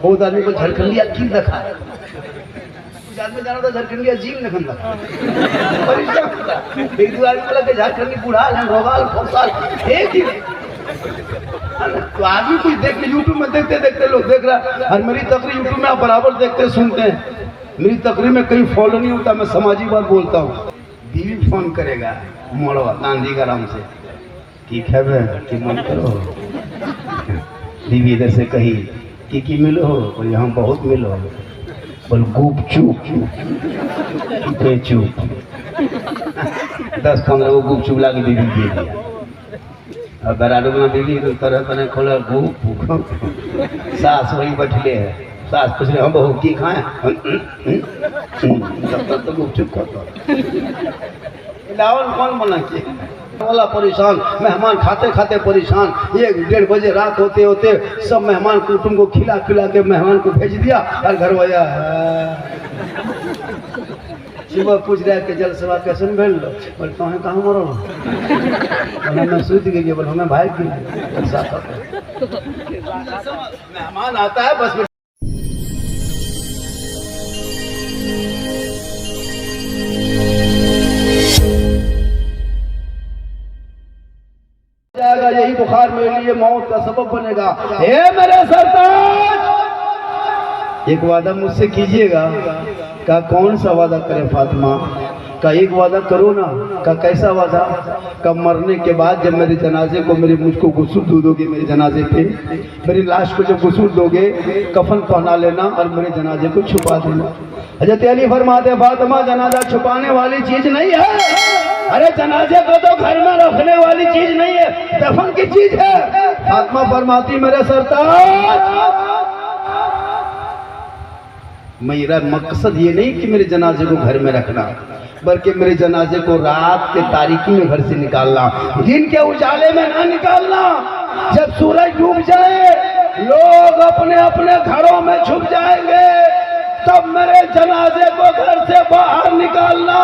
बहुत आदमी को झारखंडिया की रखा है, कुछ आदमी जाना था झारखंडिया जीव न खंदा एक दो आदमी बोला कि झारखंडी बुढ़ाल है, रोगाल फोसाल एक ही। तो आदमी कुछ देख यूट्यूब में देखते देखते लोग देख रहा। और मेरी तकरीर यूट्यूब में आप बराबर देखते सुनते हैं, मेरी तकरीर में कहीं फॉलो नहीं होता, मैं समाजी बात बोलता हूँ। बीवी फोन करेगा मोड़वा गांधी ग्राम से कि खेबे कि मन करो, बीवी इधर से कही कि मिलो हो, बोले हम बहुत मिलो, बोल गुप चुप चुप 10-15 को गुप चुप ला के बीवी दे दिया। और बराडो में बीवी तरह तरह खोला गुप, सास वही बैठले है, सास पूछ रहे हम बहू की खाए, तब तक तो गुप चुप करता लावन कौन बना के वाला परेशान, मेहमान खाते खाते परेशान। 1-1:30 बजे रात होते होते सब मेहमान कुटुंब को खिला खिला के मेहमान को भेज दिया। और घर वाया सुबह पूछ रहा है कि जल सेवा कैसे भेज लो, बोले कहाँ कहाँ मरो, मैं सूझ गई, बोले हमें भाई की मेहमान आता है बस जाएगा, यही बुखार मेरे लिए मौत का सबब बनेगा। हे मेरे सरताज, एक वादा मुझसे कीजिएगा। का कौन सा वादा करे फातिमा? का एक वादा करो ना। का कैसा वादा? का मरने के बाद जब मेरे जनाजे को मुझको गुस्ल दे दोगे, मेरे जनाजे पे मेरी लाश को जब गुस्ल दोगे, कफन पहना लेना और मेरे जनाजे को छुपा देना। हज़रत अली फरमाते फातिमा जनाजा छुपाने वाली चीज नहीं है, अरे जनाजे को तो घर में रखने वाली चीज नहीं है, दफन की चीज है। फातिमा फरमाती मेरे सरताज, मेरा मकसद ये नहीं कि मेरे जनाजे को घर में रखना, बल्कि मेरे जनाजे को रात के तारीकी में घर से निकालना, दिन के उजाले में ना निकालना। जब सूरज डूब जाए, लोग अपने अपने घरों में छुप जाएंगे, तब मेरे जनाजे को घर से बाहर निकालना,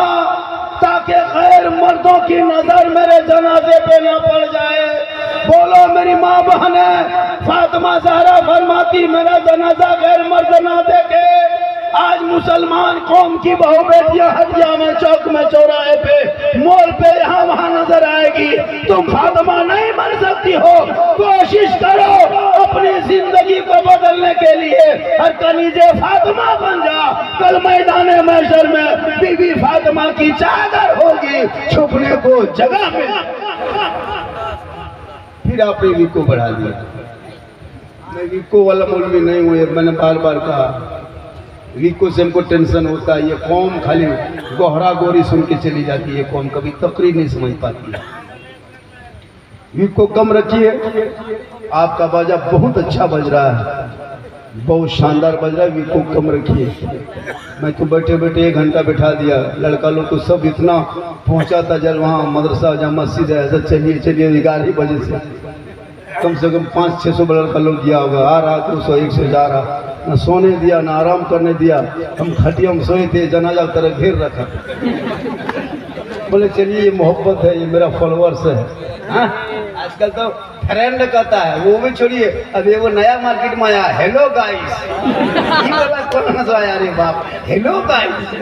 ताकि गैर मर्दों की नजर मेरे जनाजे पे न पड़ जाए। बोलो मेरी माँ बहने, फातिमा ज़हरा फरमाती मेरा जनाजा गैर मर्द ना देखे। आज मुसलमान कौम की बहू बेटियां हदिया में, चौक में, चौराहे पे, मोड़ पे, यहाँ वहाँ नजर आएगी। तुम फातिमा नहीं बन सकती हो, कोशिश करो अपनी जिंदगी को बदलने के लिए। हर कनीजे फातिमा बन जा, कल मैदान महशर में बीबी फातिमा की चादर होगी, छुपने को जगह मिल। फिर आपने विको बढ़ा दिया। मैं विको वाला मौलवी नहीं हूँ, मैंने बार बार कहा विको से हमको टेंशन होता है। ये कौम खाली गोहरा गोरी सुन के चली जाती है, कौम कभी तकरीर नहीं समझ पाती है। विको कम रखिए, आपका बाजा बहुत अच्छा बज रहा है, बहुत शानदार बज रहा है, विको कम रखिए। मैं तो बैठे बैठे 1 घंटा बैठा दिया, लड़का लोग को सब इतना पहुंचा था जब वहाँ मदरसा जहाँ मस्जिद है, चलिए चलिए 11 बजे से कम 500-600 लड़का लोग गया होगा, आ रहा 200-100 जा रहा, न सोने दिया न आराम करने दिया। हम खटिया में सोए थे, जनाजा तरह घेर रखा। बोले चलिए ये मोहब्बत है, ये मेरा फॉलोअर्स है। हाँ? आजकल तो फ्रेंड कहता है, वो भी छोड़िए, अभी वो नया मार्केट में आया, हेलो गाइस। अरे बाप, हेलो गाइस,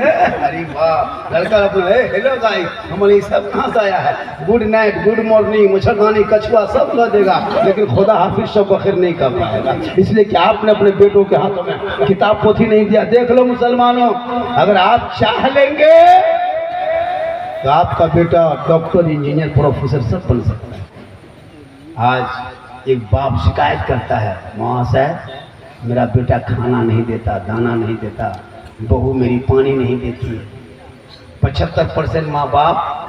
अरे वाह, लड़का अपना हेलो गाइस, हमारे सब कहाँ से आया है? गुड नाइट, गुड मॉर्निंग, मच्छरदानी, कछुआ सब कह देगा, लेकिन खुदा हाफिज सब बखैर नहीं कर पाएगा, इसलिए कि आपने अपने बेटों के हाथों में किताब पोथी नहीं दिया। देख लो मुसलमानों, अगर आप चाह लेंगे तो आपका बेटा डॉक्टर, इंजीनियर, प्रोफेसर सब बन सकता है। आज एक बाप शिकायत करता है, माँ साहब मेरा बेटा खाना नहीं देता, दाना नहीं देता, बहू मेरी पानी नहीं देती। 75% माँ बाप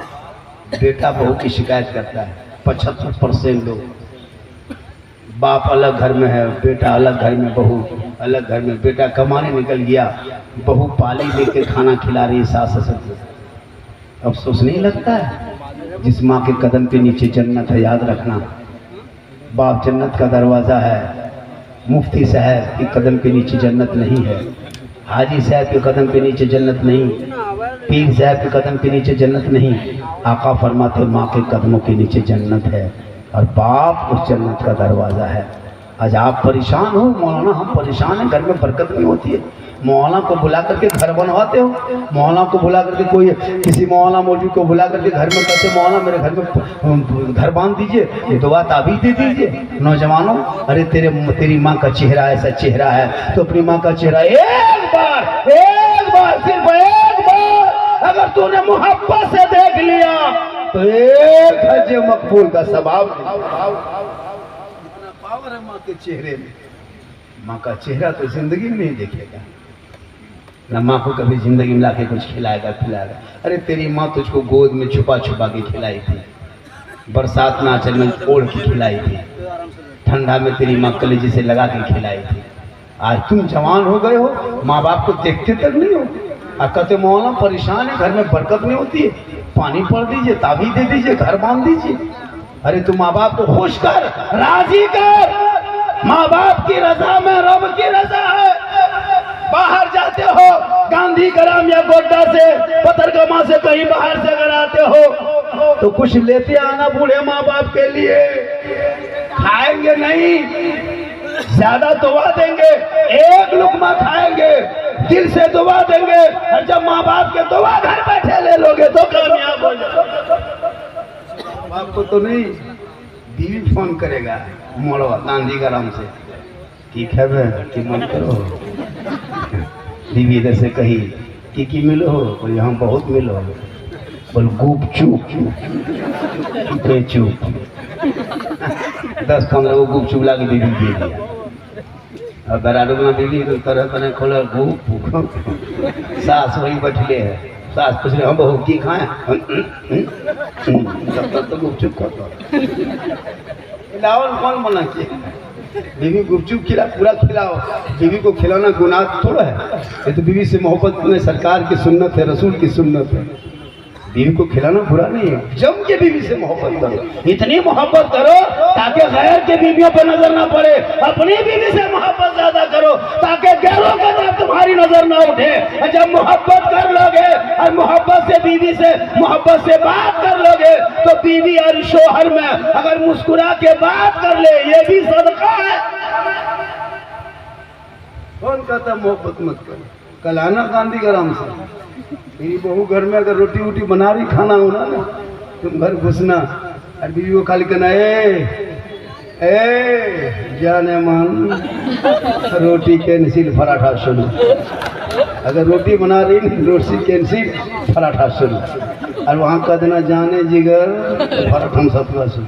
बेटा बहू की शिकायत करता है। 75% लोग, बाप अलग घर में है, बेटा अलग घर में, बहू अलग घर में। बेटा कमाने निकल गया, बहू पाली लेके खाना खिला रही सास ससुर को। अफसोस नहीं लगता है? जिस माँ के कदम के नीचे जन्नत है, याद रखना, बाप जन्नत का दरवाज़ा है। मुफ्ती साहब के कदम के नीचे जन्नत नहीं है, हाजी साहब के कदम के नीचे जन्नत नहीं, पीर साहब के कदम के नीचे जन्नत नहीं। आका फरमाते माँ के कदमों के नीचे जन्नत है, और बाप उस जन्नत का दरवाज़ा है। आज आप परेशान हो मौलाना, हम परेशान हैं, घर में बरकत नहीं होती है। मौलाना को बुला करके घर बनवाते हो, मौलाना को बुला करके कोई किसी मौलाना मौलवी को बुला करके घर में कहते मौलाना मेरे घर में घर बांध दीजिए, ये दुआ ताबीज़ दे दीजिए। नौजवानों, अरे तेरी माँ का चेहरा ऐसा चेहरा है तो अपनी माँ का चेहरा एक बार सिर्फ एक बार अगर तूने मोहब्बत से देख लिया तो एक हज मकबूल का सवाब। पावर है माँ के चेहरे में। माँ का चेहरा तो जिंदगी में नहीं देखेगा, न माँ को कभी जिंदगी में लाके कुछ खिलाएगा पिलाएगा। अरे तेरी माँ तुझको गोद में छुपा छुपा के खिलाई थी, बरसात में आंचल में ओढ़ के खिलाई थी, ठंडा में तेरी माँ कलेजे से लगा के खिलाई थी। आज तुम जवान हो गए हो, माँ बाप को देखते तक नहीं हो, कहते मौलाना परेशान है, घर में बरकत नहीं होती है, पानी पड़ दीजिए, ताबीज़ दे दीजिए, घर बांध दीजिए। अरे तुम माँ बाप को खुश कर, राजी कर। माँ बाप की रजा में रब की रजा है। बाहर जाते हो गांधी ग्राम या गोड्डा से पथरगामा से कहीं बाहर से अगर आते हो तो कुछ लेते आना बूढ़े माँ बाप के लिए। खाएंगे नहीं, ज्यादा दुआ देंगे, एक लुकमा खाएंगे, दिल से दुआ देंगे, और जब माँ बाप के दुआ घर बैठे ले लोगे तो कामयाब हो जाओगे। बाप को तो नहीं, बीवी फोन करेगा मोड़वा गांधी ग्राम से, ठीक है भाई कि मन करो। बीवी इधर से कही की मिलो हो, बोले हम बहुत मिलो, बोल गुप चुप चुप 10-15 को गुप चुप ला के बीवी दे दिया। और बराडो में बीवी तो तरह तरह खोला गुप, सास वही बैठले है, सास पूछ रहे हम बहू की खाएं, तब तक तो गुप चुप खाता। खिलाओ कौन मना किया, बीवी गुपचुप खिला पूरा खिलाओ। बीवी को खिलाना गुनाह थोड़ा है, ये तो बीवी से मोहब्बत में सरकार की सुन्नत है, रसूल की सुन्नत है। बीवी को खिलाना बुरा नहीं है, जम के बीवी से मोहब्बत करो, इतनी मोहब्बत करो ताकि गैर के बीवियों पर नजर ना पड़े, अपनी बीवी से मोहब्बत ज्यादा करो ताकि गैरों के तरफ तुम्हारी नजर ना उठे। जब मोहब्बत कर लोगे और मोहब्बत से बीवी से मोहब्बत से बात कर लोगे तो बीवी और शोहर में अगर मुस्कुरा के बात कर ले, ये भी सदका है। कौन कहता मोहब्बत मत करो? कल आना गांधी ग्राम से, मेरी बहू घर में अगर रोटी वोटी बना रही, खाना होना ना, तुम घर घुसना और बीवी को खाली कहना ए जाने मन रोटी कैंसिल पराठा शुरू। अगर रोटी बना रही रोटी कैंसिल पराठा शुरू, और वहाँ कह देना जाने जिगर पराठा सतवा शुरू।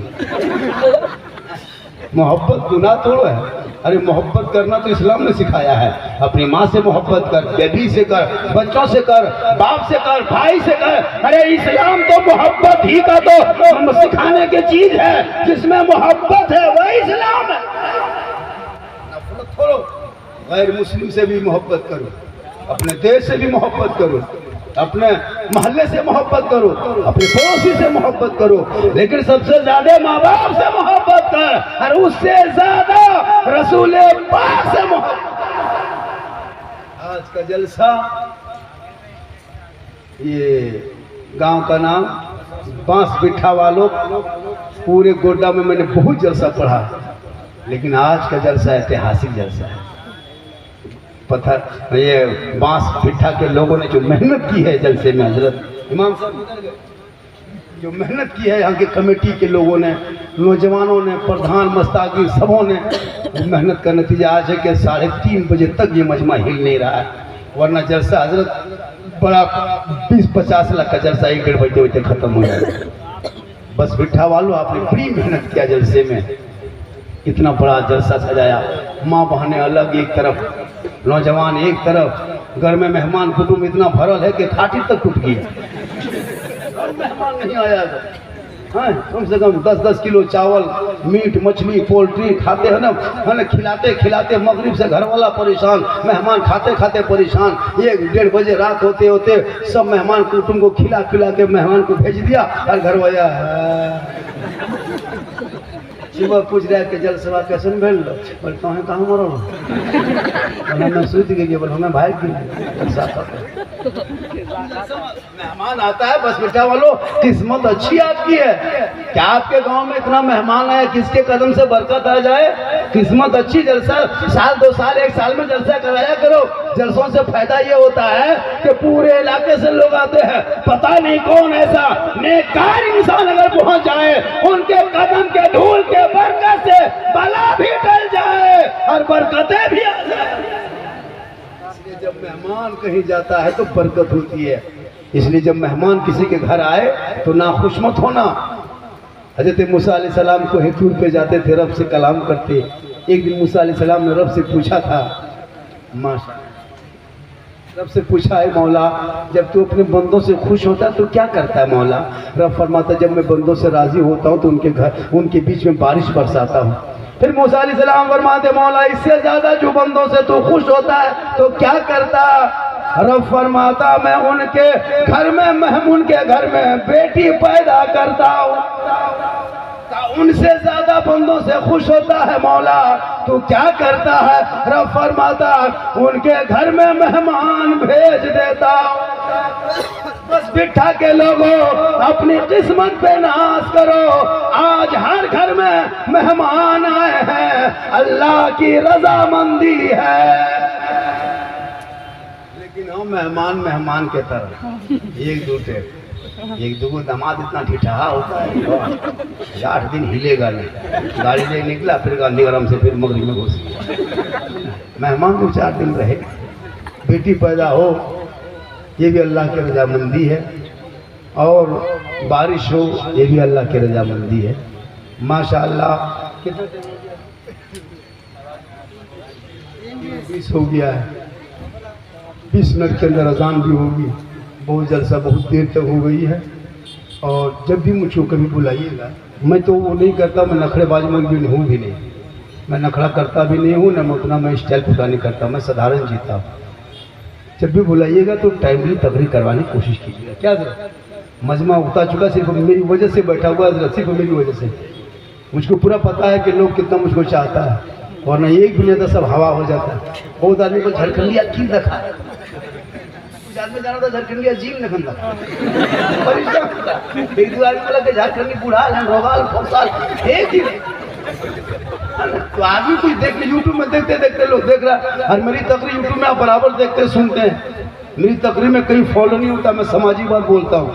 मोहब्बत गुनाह थोड़ा है। अरे मोहब्बत करना तो इस्लाम ने सिखाया है। अपनी माँ से मोहब्बत कर, बेबी से कर, बच्चों से कर, बाप से कर, भाई से कर। अरे इस्लाम तो मोहब्बत ही का तो सिखाने की चीज है, जिसमें मोहब्बत है वही इस्लाम है। नफरत छोड़ो, गैर मुस्लिम से भी मोहब्बत करो, अपने देश से भी मोहब्बत करो, अपने मोहल्ले से मोहब्बत करो, अपने पड़ोसी से मोहब्बत करो, लेकिन सबसे ज्यादा माँ बाप से मोहब्बत कर, और उससे ज्यादा रसूल पाक से मोहब्बत। आज का जलसा, ये गांव का नाम बांस बिठा वालों, पूरे गोड्डा में मैंने बहुत जलसा पढ़ा, लेकिन आज का जलसा ऐतिहासिक जलसा है। पत्थर ये बांस पिट्ठा के लोगों ने जो मेहनत की है जलसे में, हजरत इमाम साहब जो मेहनत की है, यहाँ के कमेटी के लोगों ने, नौजवानों ने, प्रधान मस्तागी सबों ने मेहनत का नतीजा आज है कि 3:30 बजे तक ये मजमा हिल नहीं रहा है। वरना जलसा हजरत बड़ा 20-50 लाख का जलसा 1-1.5 बजे खत्म हो जाए। बस बिठा वालों आपने बड़ी मेहनत किया जलसे में, इतना बड़ा जलसा सजाया। माँ बहनें अलग एक तरफ, नौजवान एक तरफ, घर में मेहमान कुटुंब इतना भरल है कि खाटी तक टूट गई। मेहमान नहीं आया है, कम से कम 10-10 किलो चावल, मीट, मछली, पोल्ट्री खाते हैं ना, खिलाते खिलाते मगरिब से घर वाला परेशान, मेहमान खाते खाते परेशान। 1-1.5 बजे रात होते होते सब मेहमान कुटुंब को खिला खिला के मेहमान को भेज दिया, और घर वाला सुबह पूछ रहा है कि जलसवा कैसे भेल लो, बोल तुम्हें कहाँ मरो, मैं सूझ गई, बोल हमें भाई की मेहमान आता है बस बेटा वालों, किस्मत अच्छी आपकी है। क्या आपके गांव में इतना मेहमान आया, किसके कदम से बरकत आ जाए, किस्मत अच्छी। जलसा साल 2 साल 1 साल में जलसा कराया करो। जलसों से फायदा ये होता है कि पूरे इलाके से लोग आते हैं, पता नहीं कौन ऐसा नेककार इंसान अगर पहुंच जाए, उनके कदम के धूल के बरकत से बला भी टल जाए और बरकतें भी आ जाए। इसलिए जब मेहमान कहीं जाता है तो बरकत होती है। इसलिए जब मेहमान किसी के घर आए तो ना खुश मत होना। हजरत मूसा अलैहिस्सलाम को हितूर पे जाते थे, रब से कलाम करते। एक दिन मूसा अलैहिस्सलाम ने रब से पूछा था, माशा रब से पूछा है मौला जब तू अपने बंदों से खुश होता है तो क्या करता है मौला। रब फरमाता जब मैं बंदों से राजी होता हूँ तो उनके बीच में बारिश बरसाता हूँ। फिर मूसा अलैहिस्सलाम फरमाते मौला इससे ज्यादा जो बंदों से तू खुश होता है तो क्या करता। रब फरमाता मैं उनके घर में बेटी पैदा करता हूँ। उनसे ज्यादा बंदों से खुश होता है मौला, तू क्या करता है। रब फरमाता उनके घर में मेहमान भेज देता हूँ। बस बिठा के लोगों अपनी किस्मत पे नाज करो। आज हर घर में मेहमान आए हैं, अल्लाह की रजामंदी है। लेकिन हम मेहमान के तरह एक दूगो दामाद इतना ठिठहा होता है 8 दिन हिलेगा नहीं, गाड़ी ले निकला फिर गांधीग्राम से फिर मगरी में घुस गया। मेहमान 2-4 दिन रहे, बेटी पैदा हो ये भी अल्लाह की रजामंदी है, और बारिश हो ये भी अल्लाह की रजामंदी है। माशाअल्लाह कितना 20 हो गया है, 20 मिनट के अंदर अजान भी होगी। बहुत जलसा बहुत देर तक हो गई है। और जब भी मुझको कभी बुलाइएगा, मैं तो वो नहीं करता, मैं नखड़ेबाज में भी हूँ भी नहीं, मैं नखड़ा करता भी नहीं हूँ, न उतना मैं स्टाइल खुदा नहीं करता, मैं साधारण जीता हूँ। जब भी बुलाइएगा तो टाइमली तकरीर करवाने की कोशिश कीजिएगा। क्या जरा मजमा उठा चुका, सिर्फ मेरी वजह से बैठा हुआ है, सिर्फ मेरी वजह से। मुझको पूरा पता है कि लोग कितना मुझको चाहता है, वरना एक भी नहीं तो सब हवा हो जाता है। बहुत आदमी को झारखंडिया क्यों रखा है, में जाना था झारखंडी अजीब न खंदा एक दो आदमी बोला कि झारखंडी बुढ़ाल है, रोगाल फोसाल एक ही तो आदमी कुछ देख के यूट्यूब में देखते लोग देख रहा। और मेरी तकरीर यूट्यूब में आप बराबर देखते सुनते हैं, मेरी तकरीर में कहीं फॉलो नहीं होता, मैं समाजी बात बोलता हूँ।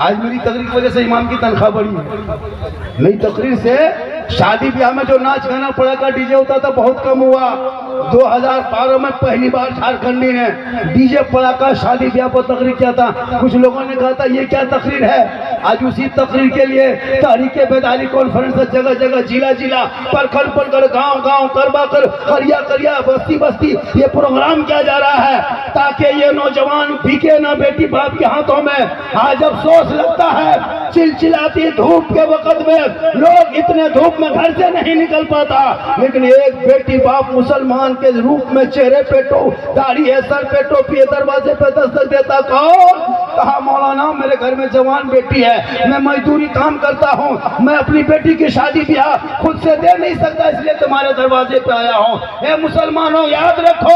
आज मेरी तकरीर की वजह से इमाम की तनख्वाह बढ़ी है। मेरी तकरीर से शादी ब्याह में जो नाच गाना पड़ा का डीजे होता था बहुत कम हुआ। 2012 में पहली बार झारखंडी ने डीजे पड़ा का शादी ब्याह पर तकरीर किया था। कुछ लोगों ने कहा था ये क्या तकरीर है। आज उसी तकरीर के लिए तहरीके बेदारी कॉन्फ्रेंस जगह जगह जिला जिला प्रखंड प्रखंड गांव गांव करबा कर करिया करिया बस्ती बस्ती ये प्रोग्राम किया जा रहा है, ताकि ये नौजवान बिके ना बेटी बाप के हाथों में। आज अफसोस लगता है चिलचिलाती धूप के वक्त में लोग इतने धूप में घर से नहीं निकल पाता, लेकिन एक बेटी बाप मुसलमान के रूप में चेहरे पे दाढ़ी है, सर पे टोपी है, दरवाजे पे दस्तक देता कौन। कहा मौलाना मेरे घर में जवान बेटी है, मैं मजदूरी काम करता हूँ, मैं अपनी बेटी की शादी ब्याह खुद से दे नहीं सकता, इसलिए तुम्हारे दरवाजे पे आया हूँ। ए मुसलमानों याद रखो,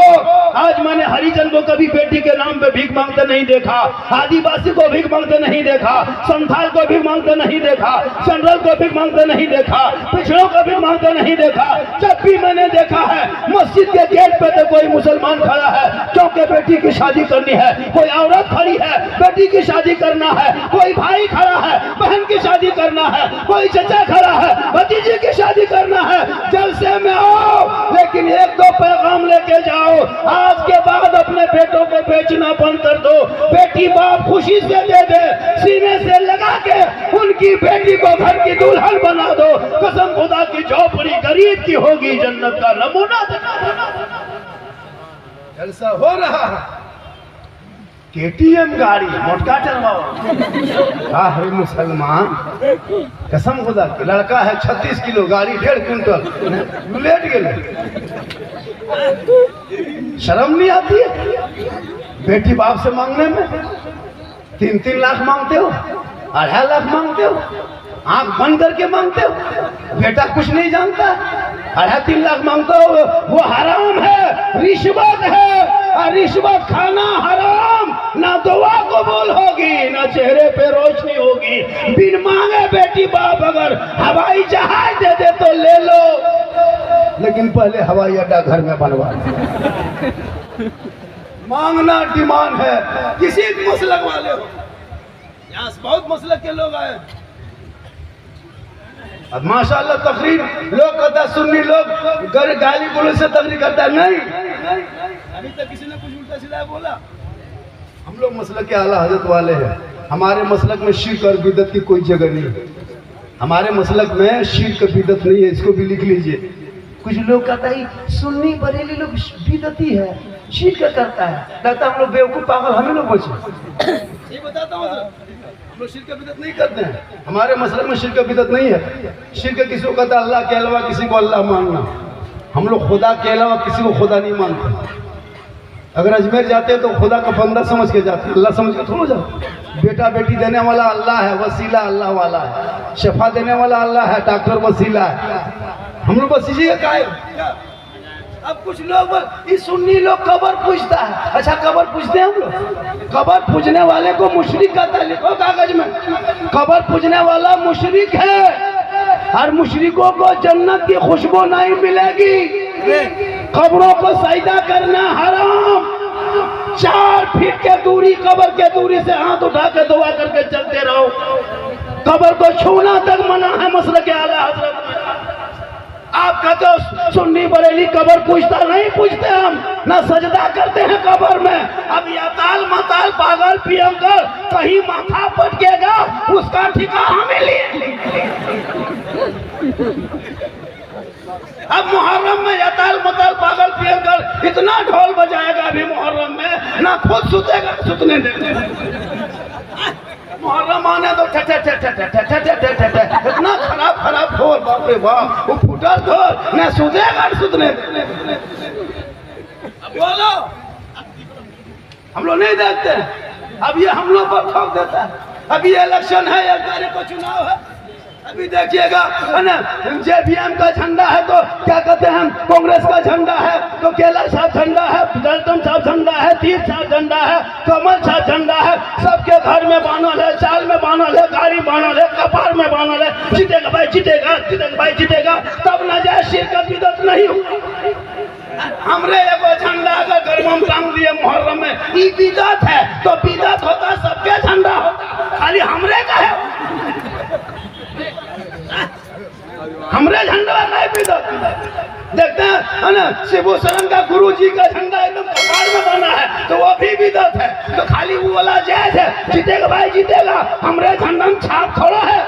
आज मैंने हरिजन को कभी बेटी के नाम पे भीख मांगते नहीं देखा, आदिवासी को भीख मांगते नहीं देखा, संथाल को भीख मांगते नहीं देखा, जनरल को भीख मांगते नहीं देखा, पिछड़ों को भीख मांगते नहीं देखा। जब भी मैंने देखा है मस्जिद के गेट पे तो कोई मुसलमान खड़ा है क्योंकि बेटी की शादी करनी है, कोई औरत खड़ी है बेटी की शादी करना है, कोई भाई खड़ा है बहन की शादी करना है, कोई चचा खड़ा है भतीजे की शादी करना है। जलसे में आओ लेकिन 1-2 पैगाम लेके जाओ। आज के बाद अपने बेटों को बेचना बंद कर दो, बेटी बाप खुशी से दे दे, सीने से लगा के उनकी बेटी को घर की दुल्हन बना दो। कसम खुदा की झोपड़ी गरीब की होगी, जन्नत का नमूना। जलसा हो रहा है, KTM गाड़ी मोटका चलवाओ। है मुसलमान कसम खुदा की, लड़का है 36 किलो, गाड़ी 1.5 क्विंटल, लेट गए। शर्म नहीं आती है बेटी बाप से मांगने में? 3-3 लाख मांगते हो, 2.5 लाख मांगते हो। आंख बंद करके मांगते हो? बेटा कुछ नहीं जानता, 2.5-3 लाख मांगते हो, वो हराम है, रिश्वत है। और रिश्वत खाना हराम, ना दुआ कबूल होगी ना चेहरे पे रोशनी होगी। बिन मांगे बेटी बाप अगर हवाई जहाज दे दे तो ले लो, लेकिन पहले हवाई अड्डा घर में बनवा लो। मांगना डिमांड है। किसी मसलक वाले हो, यहाँ बहुत मसलक के लोग आए। अब माशाल्लाह तकरीर लोग कहता है, सुन्नी लोग गाली गलौज से तकरीर करता है। नहीं, अभी तक किसी ने कुछ उल्टा सीधा बोला? हम लोग मसलक के आला हजरत वाले हैं। हमारे मसलक में शिर्क और बिदत की कोई जगह नहीं है। हमारे मसलक में शिर्क बिदत नहीं है, इसको भी लिख लीजिए। कुछ लोग कहता है सुन्नी बरेली लोग बिदती है, शिर्क करता है, कहता हम लोग बेवकूफ पागल, हमें लोग बचे। ये बताता हूँ, हम लोग शिर्क बिदत नहीं करते हैं। हमारे मसलक में शिर्क बिदत नहीं है। शिर्क किसी को कहता है अल्लाह के अलावा किसी को अल्लाह मानना। हम लोग खुदा के अलावा किसी को खुदा नहीं मानते। अगर अजमेर जाते हैं तो खुदा का बंदा समझ के जाते हैं, अल्लाह समझ के थोड़ा जाते। बेटा बेटी देने वाला अल्लाह है, वसीला अल्लाह वाला है। शफा देने वाला अल्लाह है, डॉक्टर वसीला है। हम लोग बस इसी का है। अब कुछ लोग इस सुन्नी लोग कबर पूजता है। अच्छा कबर पूजते हैं हम लोग? कबर पूजने वाले को मुशरिक कहता है, लिखो कागज में। कबर पूजने वाला मुशरिक है और मुशरिकों को जन्नत की खुशबू नहीं मिलेगी। कब्रों को सजदा करना हराम। 4 फीट के दूरी, कबर के दूरी से हाथ उठा के दुआ करके चलते रहो। कबर को छूना तक मना है मसलक आला हजरत में। आप कहते हो सुन्नी बरेली कबर पूजता, नहीं पूजते हम, ना सजदा करते हैं कबर में। अब याताल मताल पागल पियंकर कहीं माथा पटकेगा, उसका ठिकाना हमें लिए। अब मुहर्रम में याताल मताल पागल पियंकर इतना ढोल बजाएगा अभी मुहर्रम में, ना खुद सुतेगा सुतने देगा। मुहर्रम आने तो इतना खराब ढोल, बाप रे बाप, वो फुटल ढोल, ना सुतेगा सुतने देगा। बोलो, हम लोग नहीं देखते। अब ये हम लोग पर ठोक देता है। अभी इलेक्शन है, 1 तारीख को चुनाव है। अभी देखिएगा है ना, जेबीएम का झंडा है तो क्या कहते हैं, कांग्रेस का झंडा है तो केला साहब झंडा है, गौतम साहब झंडा है, तीर साहब झंडा है, कमल साहब झंडा है। सबके घर में बानल है, चाल में बानल है, गाड़ी बानल है, कपार में बानल है। जीतेगा भाई जीतेगा, जीतेगा भाई जीतेगा, तब न जाए शिर्क बिदअत नहीं होगा। हमरे एगो झंडा अगर घर में टांग दिए मुहर्रम में, ये बिदअत है तो बिदअत होता, सबके झंडा होता, खाली हमरे का है। हमरे झंडा नहीं बिदअत। देखते हैं ना, शिबू सरन का गुरु जी का झंडा एकदम कपार में बना है तो वो भी बिदअत है। तो खाली वो वाला जायज है, जीतेगा भाई जीतेगा। हमरे झंडा में छाप थोड़ा है।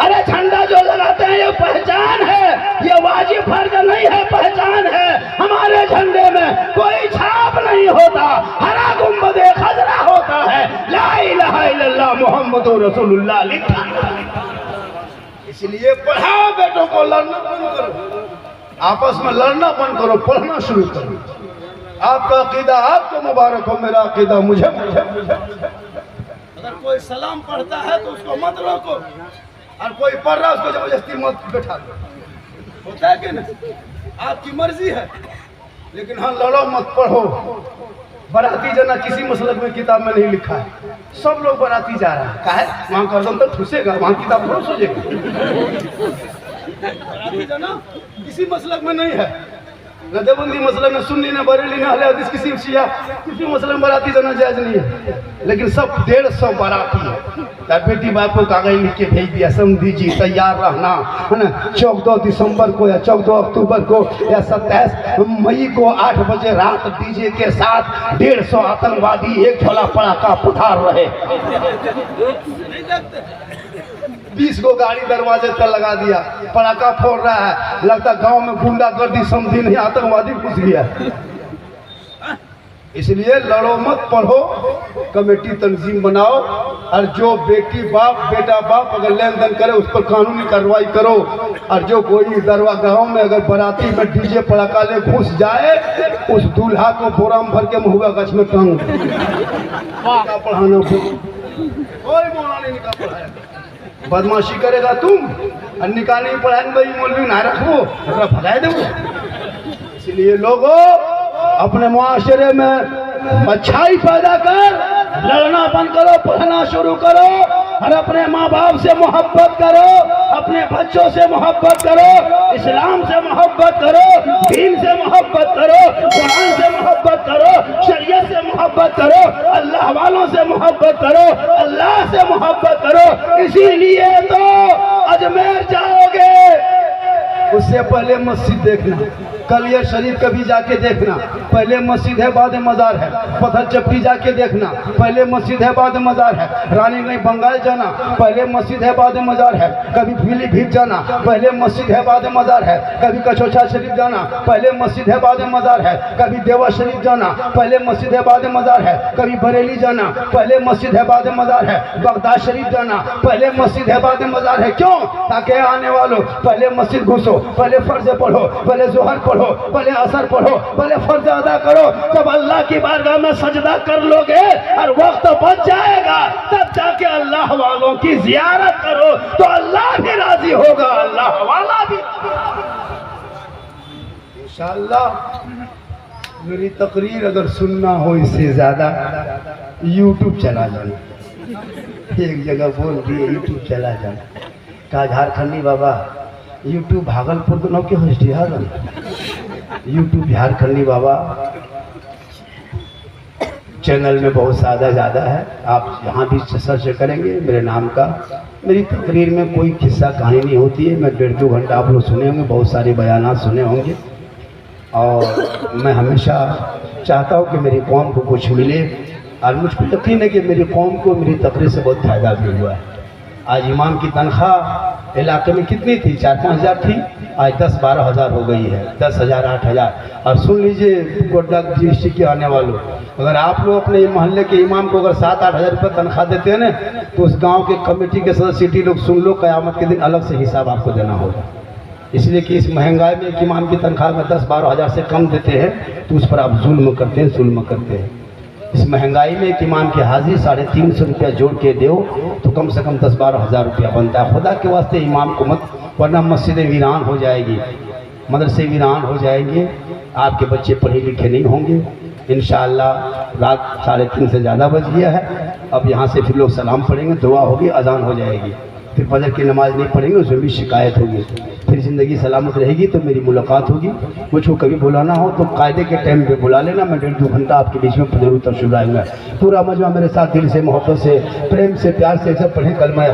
अरे झंडा जो लगाते हैं ये पहचान है, ये वाजिब फर्ज नहीं है, पहचान है। हमारे झंडे में कोई छाप नहीं होता, हरा गुंबदे खजरा होता है, ला इलाहा इल्लल्लाह मुहम्मदुर रसूलुल्लाह लिखा। इसलिए पढ़ाओ बेटों को, लड़ना बंद करो, आपस में लड़ना बंद करो, पढ़ना शुरू करो। आपका अकीदा आपको मुबारक हो, मेरा अकीदा मुझे। अगर कोई सलाम पढ़ता है तो उसको मत रोको, और कोई पढ़ रहा है उसको जबरदस्ती मत बैठा दो। होता है कि नहीं? आपकी मर्जी है, लेकिन हाँ लड़ो मत, पढ़ो। बराती जाना किसी मसलक में किताब में नहीं लिखा है। सब लोग बराती जा रहा है, कहा है वहाँ गर्दन तो ठुसेगा, वहाँ किताब थोड़ा सोचेगा। बराती जाना किसी मसलक में नहीं है। न देवबंदी मसलक में, सुन्नी न बरेली न अहले हदीस, किसी शिया किसी मसलक में बराती जाना जायज नहीं है। लेकिन सब 150 बराती है। बेटी बाप को कागज लिख के भेज दिया, समझी जी तैयार रहना है ना, 14 दिसंबर को या 14 अक्टूबर को या 27 मई को 8 बजे रात डीजे के साथ 150 आतंकवादी एक झोला पटाखा पठार रहे। 20 को गाड़ी दरवाजे पर लगा दिया, पटाखा फोड़ रहा है, लगता गांव में गुंडागर्दी समझी नहीं, आतंकवादी घुस गया। इसलिए लड़ो मत, पढ़ो, कमेटी तंजीम बनाओ, और जो बेटी बाप बेटा बाप अगर लेन देन करे उस पर कानूनी कार्रवाई करो। और जो कोई दरवा गाँव में अगर बराती में डीजे पटाखा ले घुस जाए, उस दूल्हा को बोराम भर के महुआ गछ में टांग पढ़ाना कोई मौलाना नहीं निकाल पढ़ाया। बदमाशी करेगा तुम और निकाले पढ़ाई भाई मौलवी ना रखो भगाए दो। इसलिए लोगों अपने मुआशरे में अच्छाई पैदा कर, लड़ना बंद करो, पढ़ना शुरू करो और अपने माँ बाप से मोहब्बत करो, अपने बच्चों से मोहब्बत करो, इस्लाम से मोहब्बत करो, दीन से मोहब्बत करो, कुरान से मोहब्बत करो, शरीयत से मोहब्बत करो, अल्लाह वालों से मोहब्बत करो, अल्लाह से मोहब्बत करो। इसीलिए तो अजमेर जाओगे उससे पहले मस्जिद देखना, कलियर शरीफ कभी जाके देखना, पहले मस्जिद है बाद मज़ार है। पत्थर चप्पी जाके देखना, पहले मस्जिद है बाद मज़ार है। रानीगंज बंगाल जाना, पहले मस्जिद है बाद मज़ार है। कभी पीलीभीत जाना, पहले मस्जिद है बाद मज़ार है। कभी कचौचा शरीफ जाना, पहले मस्जिद है बाद मज़ार है। कभी देवा शरीफ जाना, पहले मस्जिद है बाद मज़ार है। कभी बरेली जाना, पहले मस्जिद है बाद मज़ार है। बगदाद शरीफ जाना, पहले मस्जिद है बाद मज़ार है। क्यों? ताकि आने वालों पहले मस्जिद घुसो, पहले फर्ज पढ़ो, पहले जोहर पढ़ो, पहले असर पढ़ो, पहले फर्ज अदा करो। जब अल्लाह की बारगाह में सजदा कर लोगे और वक्त बच जाएगा तब जाके अल्लाह वालों की जियारत करो तो अल्लाह भी राजी होगा, अल्लाह वाला भी। इंशाअल्लाह मेरी तकरीर अगर सुनना हो इससे ज्यादा यूट्यूब चला जाना। एक जगह बोल दिए यूट्यूब चला जाना का झारखंडी बाबा यूट्यूब भागलपुर दोनों के होस्टी यूट्यूब झारखंडी बाबा चैनल में बहुत ज़्यादा है। आप यहाँ भी सर्च करेंगे मेरे नाम का। मेरी तकरीर में कोई किस्सा कहानी नहीं होती है। मैं 1.5-2 घंटा आप लोग सुने होंगे, बहुत सारे बयानात सुने होंगे और मैं हमेशा चाहता हूँ कि मेरी कौम को कुछ मिले और मुझको यकीन है कि मेरी कौम को मेरी तकरीर से बहुत फ़ायदा भी हुआ है। आज इमाम की तनख्वाह इलाके में कितनी थी? 4-5 हज़ार थी, आज 10-12 हज़ार हो गई है। 10 हज़ार 8 हज़ार। और सुन लीजिए गोड्डा डिस्ट्रिक्ट के आने वालों, अगर आप लोग अपने मोहल्ले के इमाम को अगर 7-8 हज़ार रुपये तनख्वाह देते हैं ना तो उस गांव के कमेटी के सदस्य सिटी लोग सुन लो, क़यामत के दिन अलग से हिसाब आपको देना होगा। इसलिए कि इस महंगाई में एक इमाम की तनख्वाह में 10-12 हज़ार से कम देते हैं तो उस पर आप जुल्म करते हैं, जुल्म करते हैं। इस महंगाई में एक इमाम की हाजिरी 350 रुपया जोड़ के दो तो कम से कम 10-12 हज़ार रुपया बनता है। खुदा के वास्ते इमाम को मत, वरना मस्जिदें वीरान हो जाएगी, मदरसे वीरान हो जाएंगे, आपके बच्चे पढ़े लिखे नहीं होंगे। इंशाअल्लाह रात 3:30 से ज़्यादा बज गया है। अब यहाँ से फिर लोग सलाम पढ़ेंगे, दुआ होगी, अजान हो जाएगी, फिर फजर की नमाज़ नहीं पढ़ेंगे, उसमें भी शिकायत होगी। फिर ज़िंदगी सलामत रहेगी तो मेरी मुलाकात होगी। मुझको कभी बुलाना हो तो कायदे के टाइम पे बुला लेना, मैं 1.5-2 घंटा आपके बीच में जरूर तशरीफ़ लाऊंगा। पूरा मजमा मेरे साथ दिल से, मोहब्बत से, प्रेम से, प्यार से सब पढ़े कलमा।